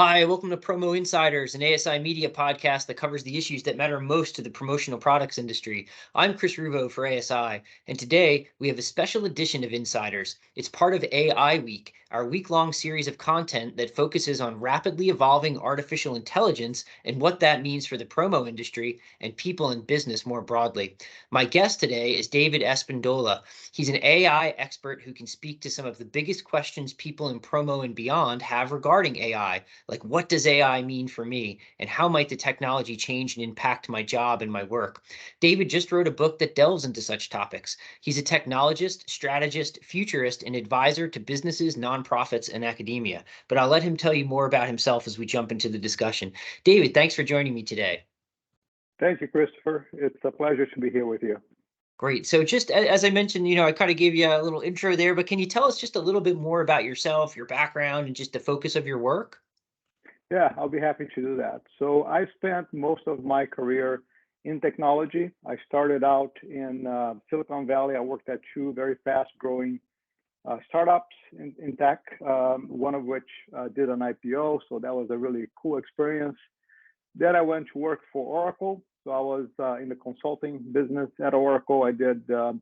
Hi, welcome to Promo Insiders, an ASI media podcast that covers the issues that matter most to the promotional products industry. I'm Chris Ruvo for ASI, and today we have a special edition of Insiders. It's part of AI Week, our week-long series of content that focuses on rapidly evolving artificial intelligence and what that means for the promo industry and people in business more broadly. My guest today is David Espindola. He's an AI expert who can speak to some of the biggest questions people in promo and beyond have regarding AI. Like, what does AI mean for me? And how might the technology change and impact my job and my work? David just wrote a book that delves into such topics. He's a technologist, strategist, futurist, and advisor to businesses, nonprofits, and academia. But I'll let him tell you more about himself as we jump into the discussion. David, thanks for joining me today. Thank you, Christopher. It's a pleasure to be here with you. Great. So just as I mentioned, I kind of gave you a little intro there, but can you tell us just a little bit more about yourself, your background, and just the focus of your work? Yeah, I'll be happy to do that. So I spent most of my career in technology. I started out in Silicon Valley. I worked at two very fast-growing startups in tech, one of which did an IPO. So that was a really cool experience. Then I went to work for Oracle. So I was in the consulting business at Oracle. I did a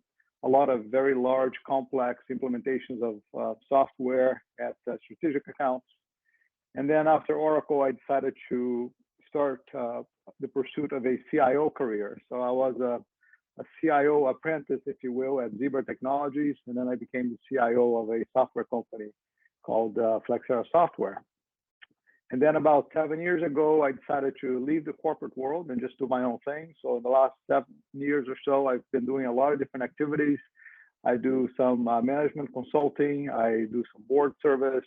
lot of very large, complex implementations of software at strategic accounts. And then after Oracle, I decided to start the pursuit of a CIO career. So I was a CIO apprentice, if you will, at Zebra Technologies. And then I became the CIO of a software company called Flexera Software. And then about 7 years ago, I decided to leave the corporate world and just do my own thing. So in the last 7 years or so, I've been doing a lot of different activities. I do some management consulting. I do some board service.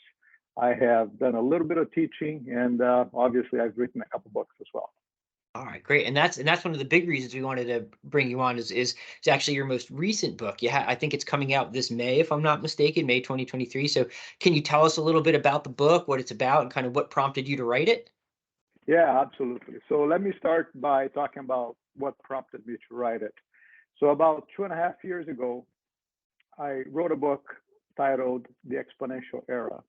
I have done a little bit of teaching, and obviously I've written a couple books as well. All right, great. And that's one of the big reasons we wanted to bring you on is actually your most recent book. Yeah, I think it's coming out this May, if I'm not mistaken, May 2023. So can you tell us a little bit about the book, what it's about, and kind of what prompted you to write it? Yeah, absolutely. So let me start by talking about what prompted me to write it. So about 2.5 years ago, I wrote a book titled The Exponential Era.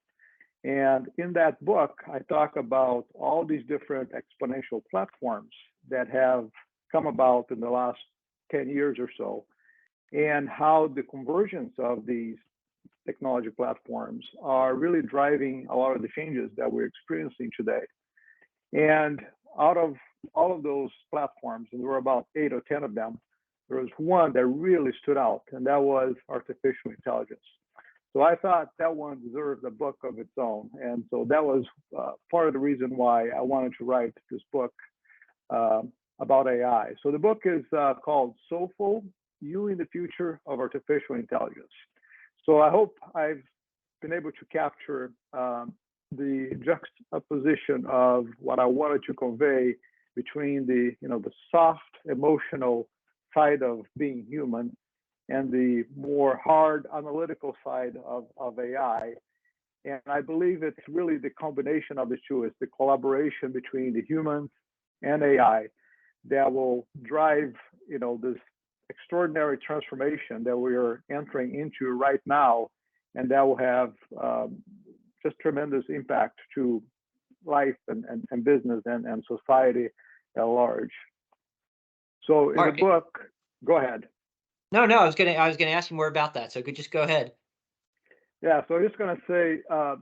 And in that book, I talk about all these different exponential platforms that have come about in the last 10 years or so, and how the convergence of these technology platforms are really driving a lot of the changes that we're experiencing today. And out of all of those platforms, and there were about 8 or 10 of them, there was one that really stood out, and that was artificial intelligence. So I thought that one deserved a book of its own. And so that was part of the reason why I wanted to write this book about AI. So the book is called Soulful, You in the Future of Artificial Intelligence. So I hope I've been able to capture the juxtaposition of what I wanted to convey between the soft, emotional side of being human and the more hard analytical side of AI. And I believe it's really the combination of the two. It's the collaboration between the humans and AI that will drive, this extraordinary transformation that we are entering into right now, and that will have just tremendous impact to life and business and society at large. So in the book, go ahead. No, I was gonna ask you more about that. So just go ahead. Yeah, so I'm just gonna say,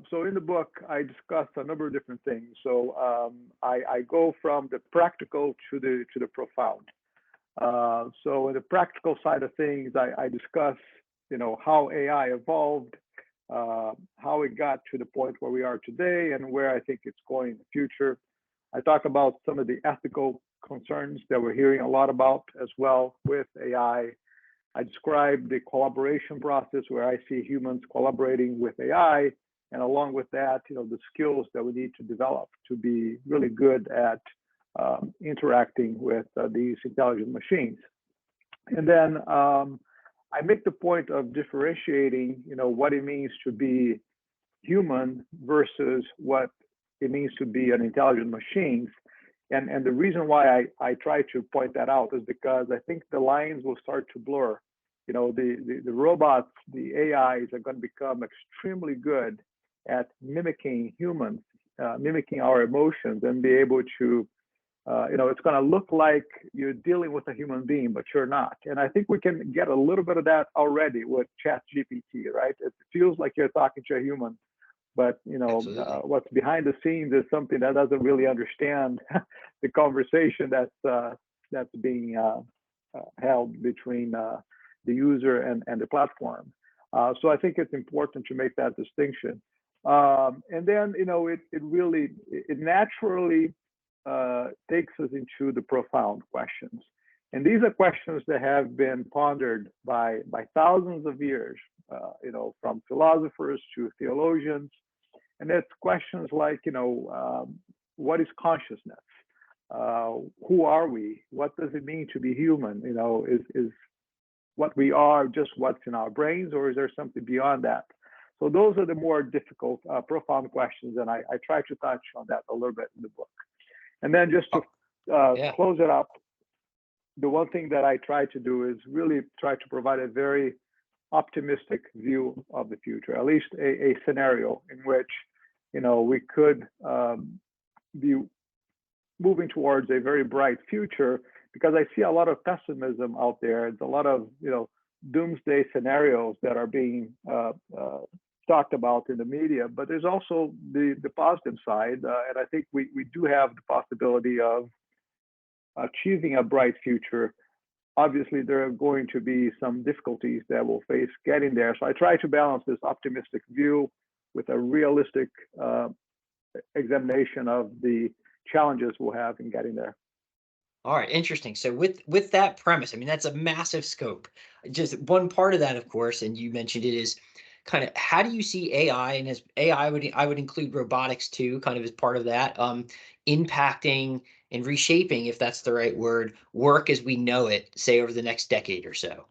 so in the book, I discuss a number of different things. So I go from the practical to the profound. So in the practical side of things, I discuss, how AI evolved, how it got to the point where we are today, and where I think it's going in the future. I talk about some of the ethical concerns that we're hearing a lot about as well with AI. I describe the collaboration process where I see humans collaborating with AI, and along with that, the skills that we need to develop to be really good at interacting with these intelligent machines. And then I make the point of differentiating, what it means to be human versus what it means to be an intelligent machine. And the reason why I try to point that out is because I think the lines will start to blur. The robots, the AIs are going to become extremely good at mimicking humans mimicking our emotions and be able to, it's going to look like you're dealing with a human being, but you're not. And I think we can get a little bit of that already with Chat GPT, right? It feels like you're talking to a human, but Absolutely. what's behind the scenes is something that doesn't really understand the conversation that's being held between the user and the platform. So I think it's important to make that distinction. And then it naturally takes us into the profound questions. And these are questions that have been pondered by thousands of years, from philosophers to theologians. And it's questions like, what is consciousness? Who are we? What does it mean to be human? Is what we are just what's in our brains, or is there something beyond that? So those are the more difficult, profound questions, and I try to touch on that a little bit in the book. And then just Oh, to yeah. close it up, the one thing that I try to do is really try to provide a very optimistic view of the future, at least a scenario in which, we could be moving towards a very bright future, because I see a lot of pessimism out there. It's a lot of, doomsday scenarios that are being talked about in the media, but there's also the positive side, and I think we do have the possibility of achieving a bright future. Obviously, there are going to be some difficulties that we'll face getting there. So I try to balance this optimistic view with a realistic examination of the challenges we'll have in getting there. All right, interesting. So with that premise, I mean, that's a massive scope. Just one part of that, of course, and you mentioned it, is kind of how do you see AI, and as AI I would include robotics too, kind of as part of that, impacting and reshaping, if that's the right word, work as we know it, say over the next decade or so.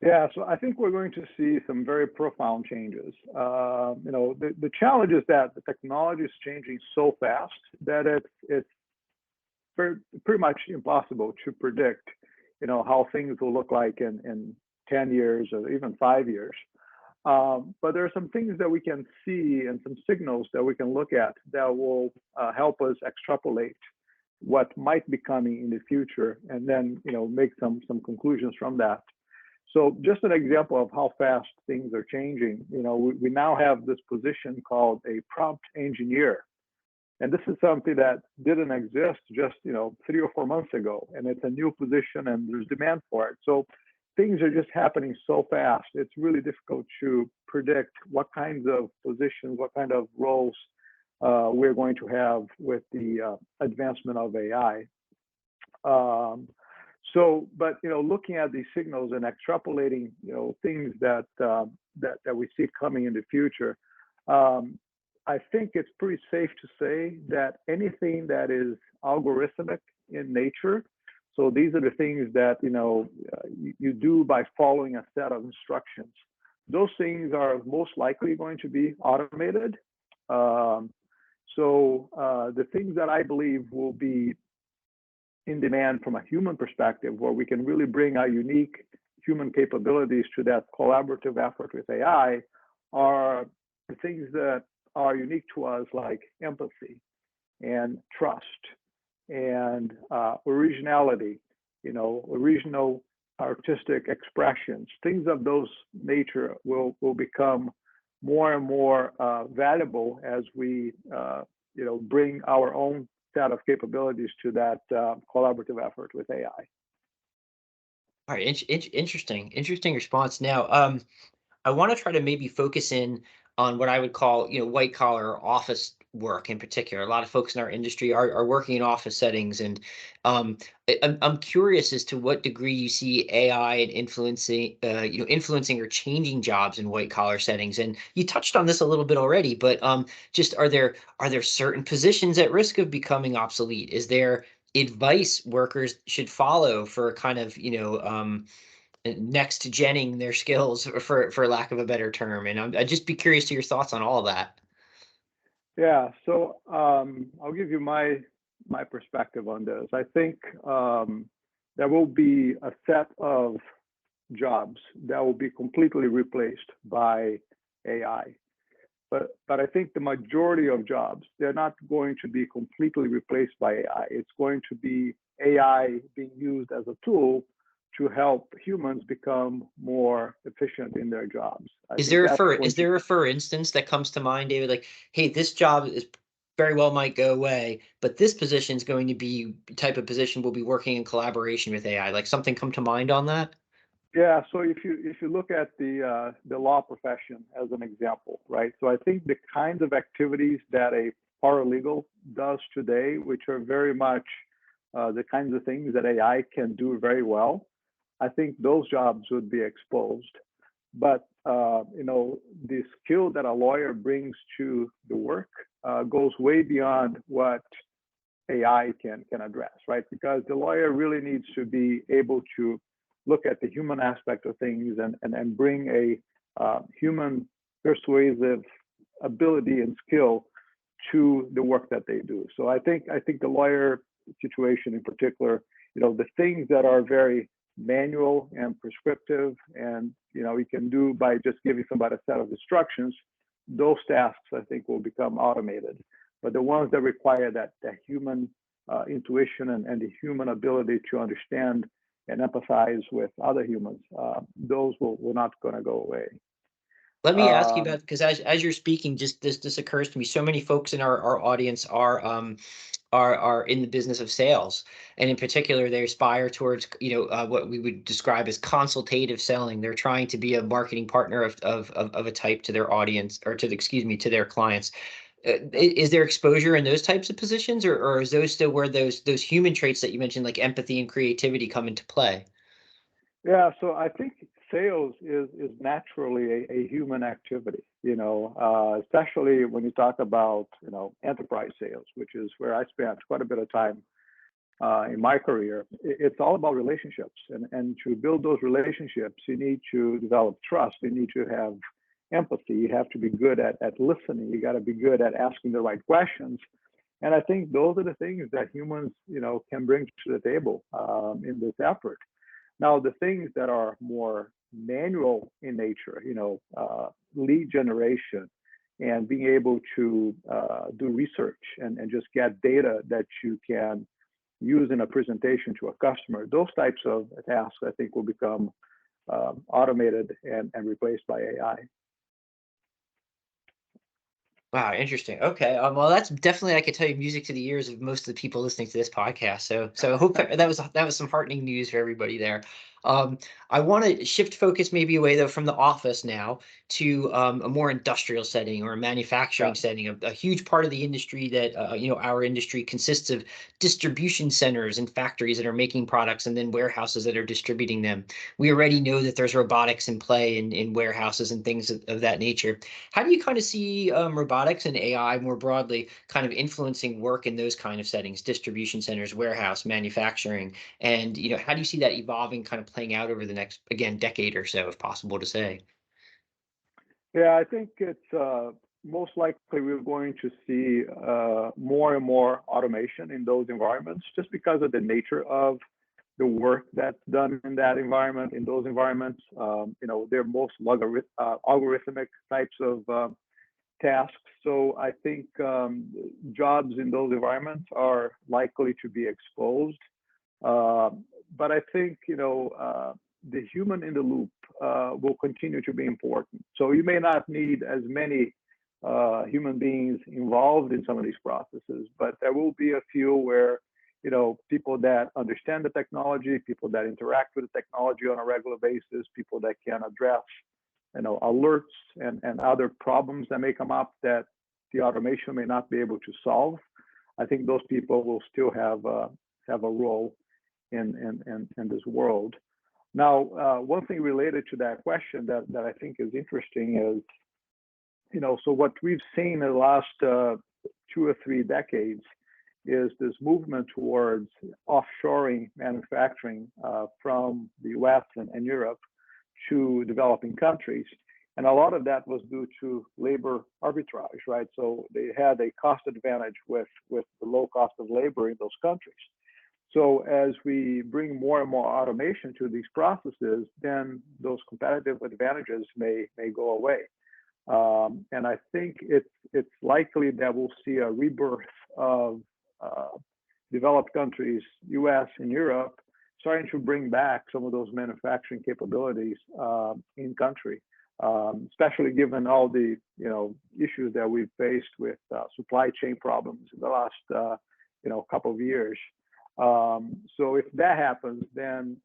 Yeah, so I think we're going to see some very profound changes. The challenge is that the technology is changing so fast that it's pretty much impossible to predict, how things will look like in 10 years or even 5 years. But there are some things that we can see and some signals that we can look at that will help us extrapolate what might be coming in the future, and then make some conclusions from that. So just an example of how fast things are changing, we now have this position called a prompt engineer. And this is something that didn't exist just 3 or 4 months ago, and it's a new position and there's demand for it. So things are just happening so fast. It's really difficult to predict what kinds of positions, what kind of roles we're going to have with the advancement of AI. But looking at these signals and extrapolating, things that we see coming in the future, I think it's pretty safe to say that anything that is algorithmic in nature, so these are the things that you do by following a set of instructions. Those things are most likely going to be automated. The things that I believe will be in demand from a human perspective, where we can really bring our unique human capabilities to that collaborative effort with AI, are the things that are unique to us, like empathy and trust and originality, original artistic expressions. Things of those nature will become more and more valuable as we bring our own set of capabilities to that collaborative effort with AI. All right, interesting response. Now, I want to try to maybe focus in on what I would call, white collar or office work in particular. A lot of folks in our industry are working in office settings, and I'm curious as to what degree you see AI and influencing or changing jobs in white collar settings. And you touched on this a little bit already, but just are there certain positions at risk of becoming obsolete? Is there advice workers should follow for kind of next genning their skills, for lack of a better term? And I'd just be curious to your thoughts on all of that. Yeah, so I'll give you my perspective on this. I think there will be a set of jobs that will be completely replaced by AI. but I think the majority of jobs, they're not going to be completely replaced by AI. It's going to be AI being used as a tool to help humans become more efficient in their jobs. I Is think there a that's for going is to, there a for instance that comes to mind, David? Like, hey, this job is very well might go away, but this position is going to be type of position will be working in collaboration with AI. Like something come to mind on that? yeah. So if you look at the law profession as an example, right? So I think the kinds of activities that a paralegal does today, which are very much the kinds of things that AI can do very well, I think those jobs would be exposed. But the skill that a lawyer brings to the work goes way beyond what AI can address, right? Because the lawyer really needs to be able to look at the human aspect of things and bring a human persuasive ability and skill to the work that they do. So I think the lawyer situation in particular, the things that are very manual and prescriptive and you can do by just giving somebody a set of instructions, those tasks I think will become automated. But the ones that require that human intuition and the human ability to understand and empathize with other humans, those will not going to go away. Let me ask you Um, about because as you're speaking, just this occurs to me. So many folks in our audience are in the business of sales, and in particular, they aspire towards what we would describe as consultative selling. They're trying to be a marketing partner of a type to their audience or to the, excuse me, to their clients. Is there exposure in those types of positions, or is those still where those human traits that you mentioned, like empathy and creativity, come into play? Yeah, so I think sales is naturally a human activity, especially when you talk about, enterprise sales, which is where I spent quite a bit of time in my career. It's all about relationships, and to build those relationships, you need to develop trust. You need to have empathy. You have to be good at listening. You got to be good at asking the right questions. And I think those are the things that humans, can bring to the table in this effort. Now, the things that are more manual in nature, lead generation and being able to do research and just get data that you can use in a presentation to a customer, those types of tasks, I think, will become automated and replaced by AI. Wow, interesting. Okay. Well, that's definitely, I could tell you, music to the ears of most of the people listening to this podcast. So I hope that was some heartening news for everybody there. Um, I want to shift focus maybe away though from the office now to a more industrial setting or a Yeah. manufacturing setting. A huge part of the industry that our industry consists of distribution centers and factories that are making products, and then warehouses that are distributing them. We already know that there's robotics in play in warehouses and things of that nature. How do you kind of see robotics and AI more broadly kind of influencing work in those kind of settings, distribution centers, warehouse, manufacturing, and how do you see that evolving, kind of playing out over the next, again, decade or so, if possible to say? Yeah, I think it's most likely we're going to see more and more automation in those environments just because of the nature of the work that's done in that environment, in those environments. They're most algorithmic types of tasks. So I think jobs in those environments are likely to be exposed. Uh, but I think the human in the loop will continue to be important. So you may not need as many human beings involved in some of these processes, but there will be a few where people that understand the technology, people that interact with the technology on a regular basis, people that can address alerts and other problems that may come up that the automation may not be able to solve. I think those people will still have a role in this world. Now, one thing related to that question that I think is interesting is, so what we've seen in the last 2 or 3 decades is this movement towards offshoring manufacturing from the US and Europe to developing countries. And a lot of that was due to labor arbitrage, right? So they had a cost advantage with the low cost of labor in those countries. So as we bring more and more automation to these processes, then those competitive advantages may go away. And I think it's likely that we'll see a rebirth of developed countries, U.S. and Europe, starting to bring back some of those manufacturing capabilities in country, especially given all the issues that we've faced with supply chain problems in the last couple of years. So if that happens, then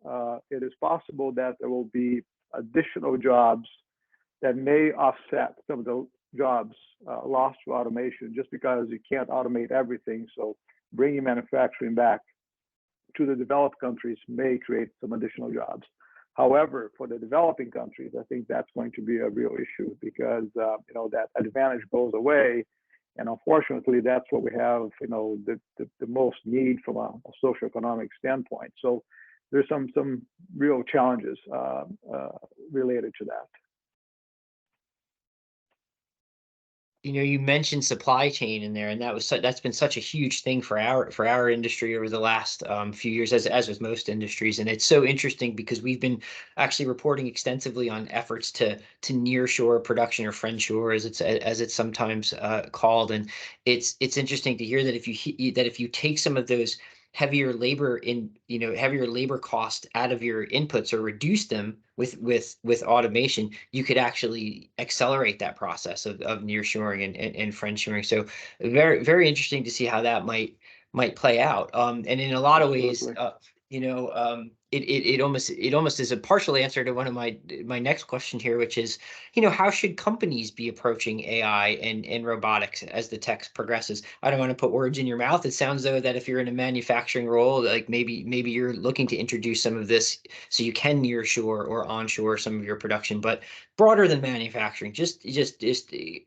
it is possible that there will be additional jobs that may offset some of the jobs lost to automation, just because you can't automate everything. So bringing manufacturing back to the developed countries may create some additional jobs. However, for the developing countries, I think that's going to be a real issue, because that advantage goes away, and unfortunately, that's what we have the most need from a socioeconomic standpoint. So there's some real challenges related to that. You mentioned supply chain in there, and that's been such a huge thing for our industry over the last few years, as with most industries. And it's so interesting because we've been actually reporting extensively on efforts to nearshore production, or friendshore, as it's sometimes called. And it's interesting to hear that if you take some of those heavier labor cost out of your inputs, or reduce them with automation, you could actually accelerate that process of nearshoring and friendshoring. So very, very interesting to see how that might play out. And in a lot of ways, Absolutely. it almost is a partial answer to one of my next question here, which is, how should companies be approaching AI and robotics as the tech progresses? I don't want to put words in your mouth. It sounds though that if you're in a manufacturing role, like maybe you're looking to introduce some of this so you can nearshore or onshore some of your production. But broader than manufacturing, just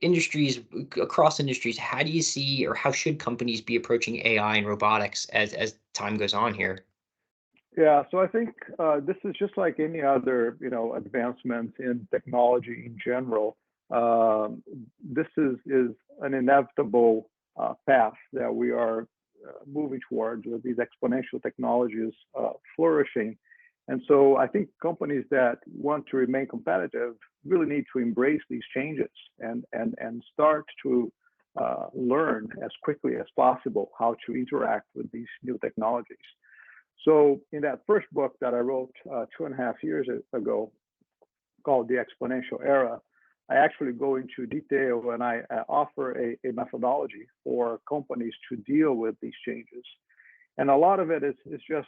industries, across industries, how do you see, or how should companies be approaching AI and robotics as time goes on here? Yeah, so I think this is just like any other, advancement in technology in general. This is an inevitable path that we are moving towards, with these exponential technologies flourishing. And so I think companies that want to remain competitive really need to embrace these changes and start to learn as quickly as possible how to interact with these new technologies. So in that first book that I wrote 2.5 years ago, called The Exponential Era, I actually go into detail, and I offer a methodology for companies to deal with these changes. And a lot of it is just,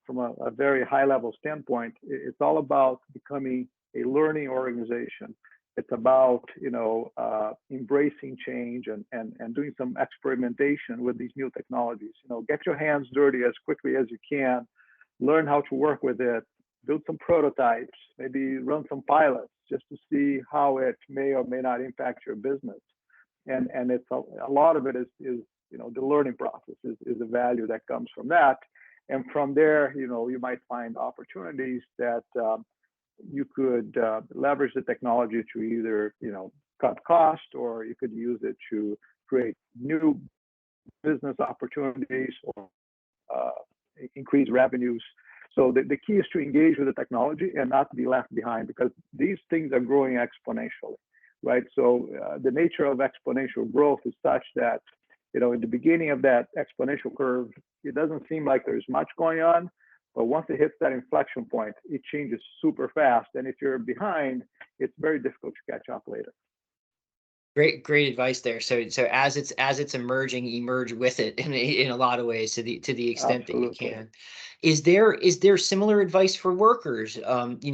from a very high level standpoint, it's all about becoming a learning organization. It's about, embracing change and doing some experimentation with these new technologies. Get your hands dirty as quickly as you can, learn how to work with it, build some prototypes, maybe run some pilots, just to see how it may or may not impact your business. And it's a lot of it is the learning process is the value that comes from that. And from there, you might find opportunities that you could leverage the technology to either cut cost, or you could use it to create new business opportunities, or increase revenues. So the key is to engage with the technology and not be left behind, because these things are growing exponentially, right? So the nature of exponential growth is such that in the beginning of that exponential curve, it doesn't seem like there's much going on. But once it hits that inflection point, it changes super fast. And if you're behind, it's very difficult to catch up later. Great advice there. So as it's emerging, emerge with it in a lot of ways, to the extent that you Absolutely. can. Is there similar advice for workers?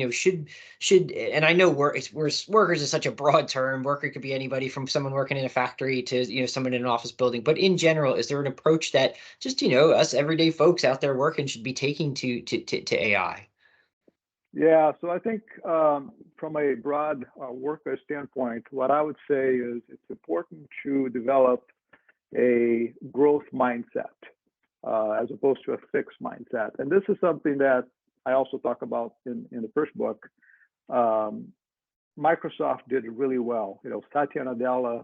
Should, and I know workers is such a broad term. Worker could be anybody from someone working in a factory to someone in an office building. But in general, is there an approach that just us everyday folks out there working should be taking to AI? Yeah, so I think from a broad worker standpoint, what I would say is it's important to develop a growth mindset as opposed to a fixed mindset. And this is something that I also talk about in the first book. Microsoft did really well. Satya Nadella,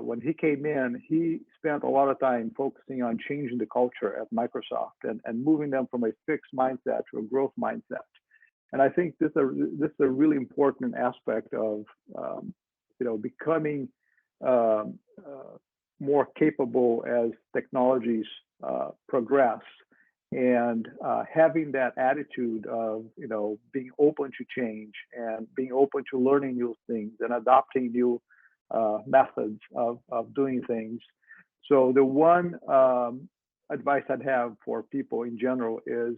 when he came in, he spent a lot of time focusing on changing the culture at Microsoft and moving them from a fixed mindset to a growth mindset. And I think this is a really important aspect of becoming um, more capable as technologies progress, and having that attitude of being open to change and being open to learning new things and adopting new methods of doing things. So the one advice I'd have for people in general is,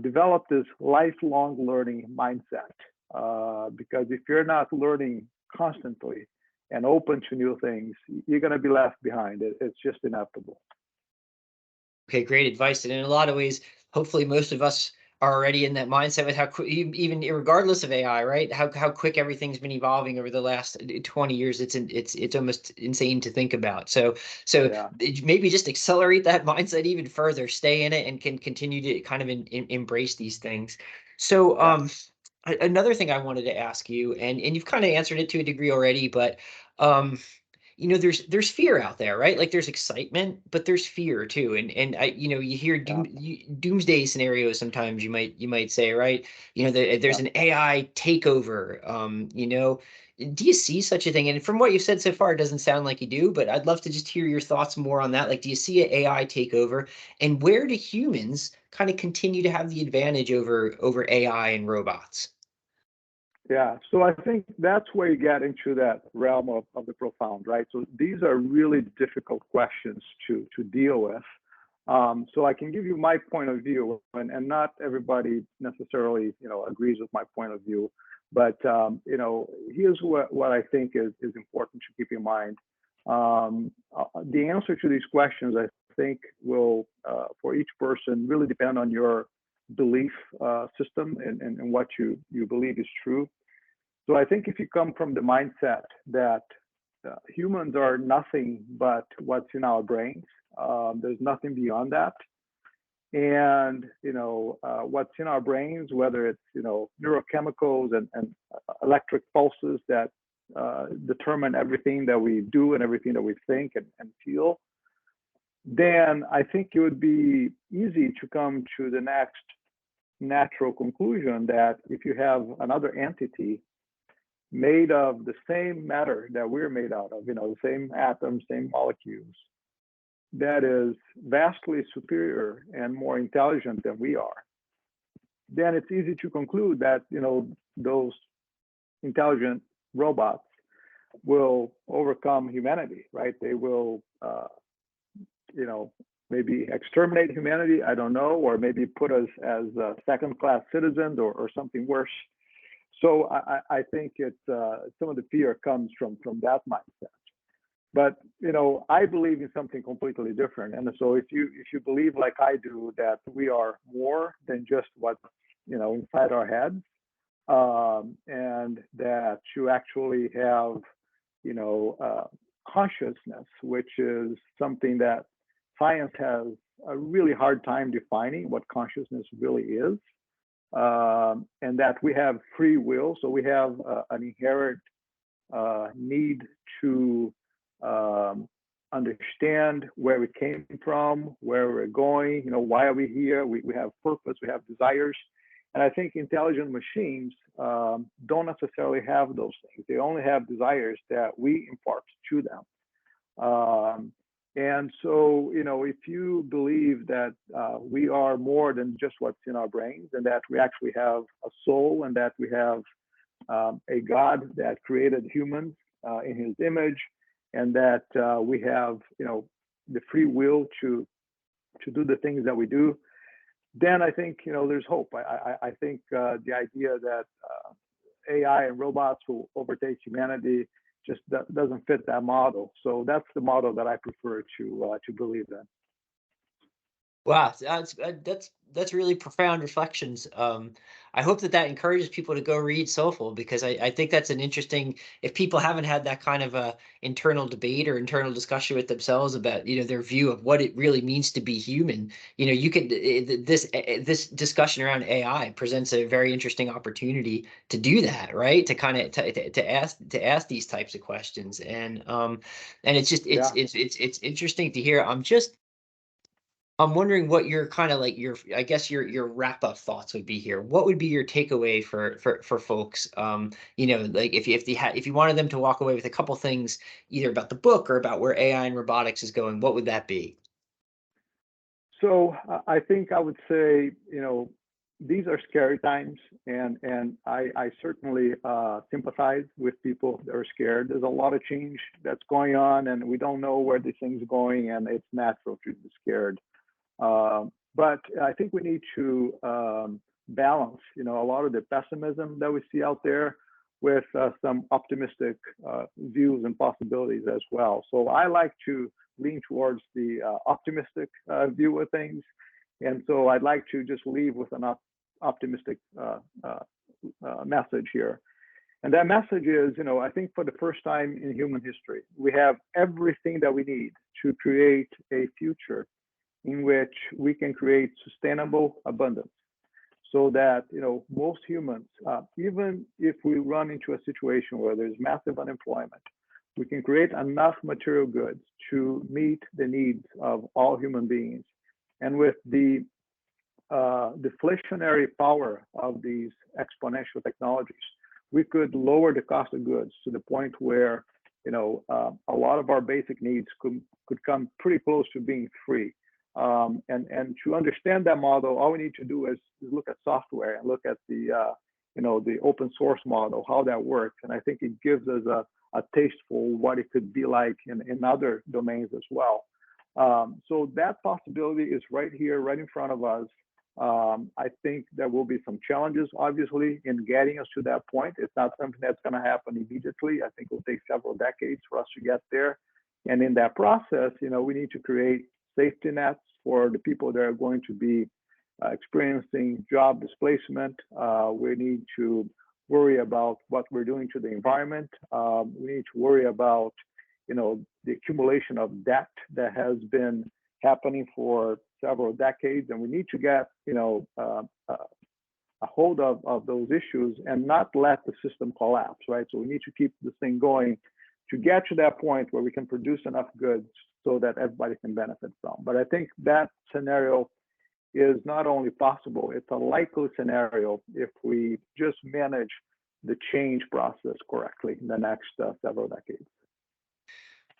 develop this lifelong learning mindset. Because if you're not learning constantly and open to new things, you're going to be left behind. It's just inevitable. Okay, great advice. And in a lot of ways, hopefully most of us are already in that mindset with how even regardless of AI, right? How quick everything's been evolving over the last 20 years. It's almost insane to think about. So Yeah, maybe just accelerate that mindset even further, stay in it, and can continue to kind of embrace these things. So yeah, another thing I wanted to ask you, and you've kind of answered it to a degree already, but um there's fear out there, right? Like there's excitement, but there's fear too. And you hear yeah, doomsday scenarios sometimes, you might say, right? There's yeah. an AI takeover. Do you see such a thing? And from what you've said so far, it doesn't sound like you do, but I'd love to just hear your thoughts more on that. Like, do you see an AI takeover, and where do humans kind of continue to have the advantage over AI and robots? Yeah, so I think that's where you get into that realm of the profound, right? So these are really difficult questions to deal with. So I can give you my point of view, and not everybody necessarily, agrees with my point of view. But here's what I think is important to keep in mind. The answer to these questions, I think, will for each person really depend on your belief system and what you believe is true. So I think if you come from the mindset that humans are nothing but what's in our brains, there's nothing beyond that. And what's in our brains, whether it's neurochemicals and electric pulses that determine everything that we do and everything that we think and feel, then I think it would be easy to come to the next natural conclusion that if you have another entity made of the same matter that we're made out of, the same atoms, same molecules, that is vastly superior and more intelligent than we are, then it's easy to conclude that, those intelligent robots will overcome humanity, right? They will, maybe exterminate humanity, I don't know, or maybe put us as second-class citizens or something worse. So I think it's some of the fear comes from that mindset. But I believe in something completely different. And so if you believe like I do that we are more than just what's inside our heads, and that you actually have consciousness, which is something that science has a really hard time defining what consciousness really is. And that we have free will, so we have an inherent need to understand where we came from, where we're going, why are we here? We have purpose, we have desires. And I think intelligent machines don't necessarily have those things. They only have desires that we impart to them. And so, if you believe that we are more than just what's in our brains, and that we actually have a soul, and that we have a God that created humans in His image, and that we have, the free will to do the things that we do, then I think there's hope. I think the idea that AI and robots will overtake humanity just doesn't fit that model. So that's the model that I prefer to believe in. Wow, that's really profound reflections. I hope that encourages people to go read Soulful, because I think that's an interesting. If people haven't had that kind of a internal debate or internal discussion with themselves about their view of what it really means to be human, you could this discussion around AI presents a very interesting opportunity to do that, right? To kind of to ask these types of questions, and it's just Yeah. it's interesting to hear. I'm just I'm wondering what your kind of like I guess your wrap up thoughts would be here. What would be your takeaway for folks? Like if you wanted them to walk away with a couple things either about the book or about where AI and robotics is going, what would that be? So I think I would say, these are scary times, and I certainly sympathize with people that are scared. There's a lot of change that's going on, and we don't know where these things are going, and it's natural to be scared. But I think we need to balance, a lot of the pessimism that we see out there with some optimistic views and possibilities as well. So I like to lean towards the optimistic view of things, and so I'd like to just leave with an optimistic message here. And that message is, I think for the first time in human history, we have everything that we need to create a future in which we can create sustainable abundance so that most humans, even if we run into a situation where there's massive unemployment, we can create enough material goods to meet the needs of all human beings. And with the deflationary power of these exponential technologies, we could lower the cost of goods to the point where a lot of our basic needs could come pretty close to being free. And to understand that model, all we need to do is look at software and look at the open source model, how that works. And I think it gives us a taste for what it could be like in other domains as well. So that possibility is right here, right in front of us. I think there will be some challenges, obviously, in getting us to that point. It's not something that's going to happen immediately. I think it will take several decades for us to get there. And in that process, we need to create safety nets for the people that are going to be experiencing job displacement. We need to worry about what we're doing to the environment. We need to worry about, the accumulation of debt that has been happening for several decades, and we need to get, a hold of those issues and not let the system collapse, right? So we need to keep this thing going to get to that point where we can produce enough goods so that everybody can benefit from. But I think that scenario is not only possible, it's a likely scenario if we just manage the change process correctly in the next several decades.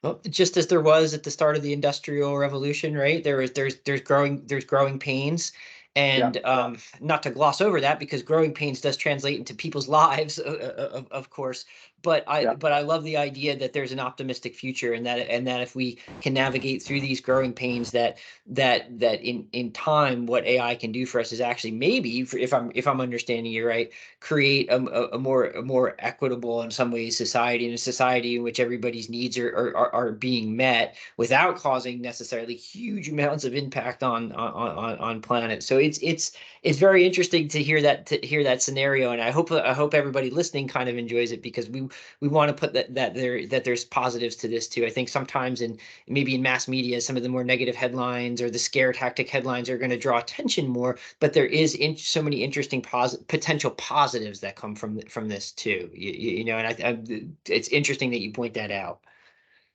Well, just as there was at the start of the Industrial Revolution, right? There's growing pains, Yeah, and not to gloss over that because growing pains does translate into people's lives, of course. yeah, But I love the idea that there's an optimistic future, and that if we can navigate through these growing pains, that in time, what AI can do for us is actually maybe, if I'm understanding you right, create a more equitable in some ways society, and a society in which everybody's needs are being met without causing necessarily huge amounts of impact on planet. So it's very interesting to hear that scenario, and I hope everybody listening kind of enjoys it because we want to put that there's positives to this too. I think sometimes maybe in mass media, some of the more negative headlines or the scare tactic headlines are going to draw attention more, but there is so many interesting potential positives that come from this too. And it's interesting that you point that out.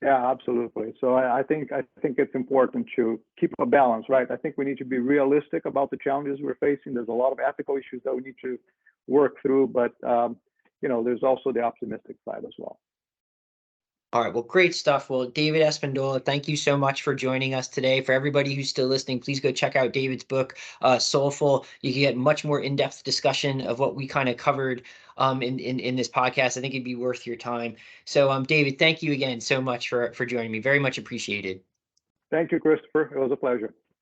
yeah, absolutely. So I think it's important to keep a balance, right? I think we need to be realistic about the challenges we're facing. There's a lot of ethical issues that we need to work through, but there's also the optimistic side as well. All right, well, great stuff. Well, David Espindola, thank you so much for joining us today. For everybody who's still listening, please go check out David's book, Soulful. You can get much more in-depth discussion of what we kind of covered in this podcast. I think it'd be worth your time. So, David, thank you again so much for joining me. Very much appreciated. Thank you, Christopher. It was a pleasure.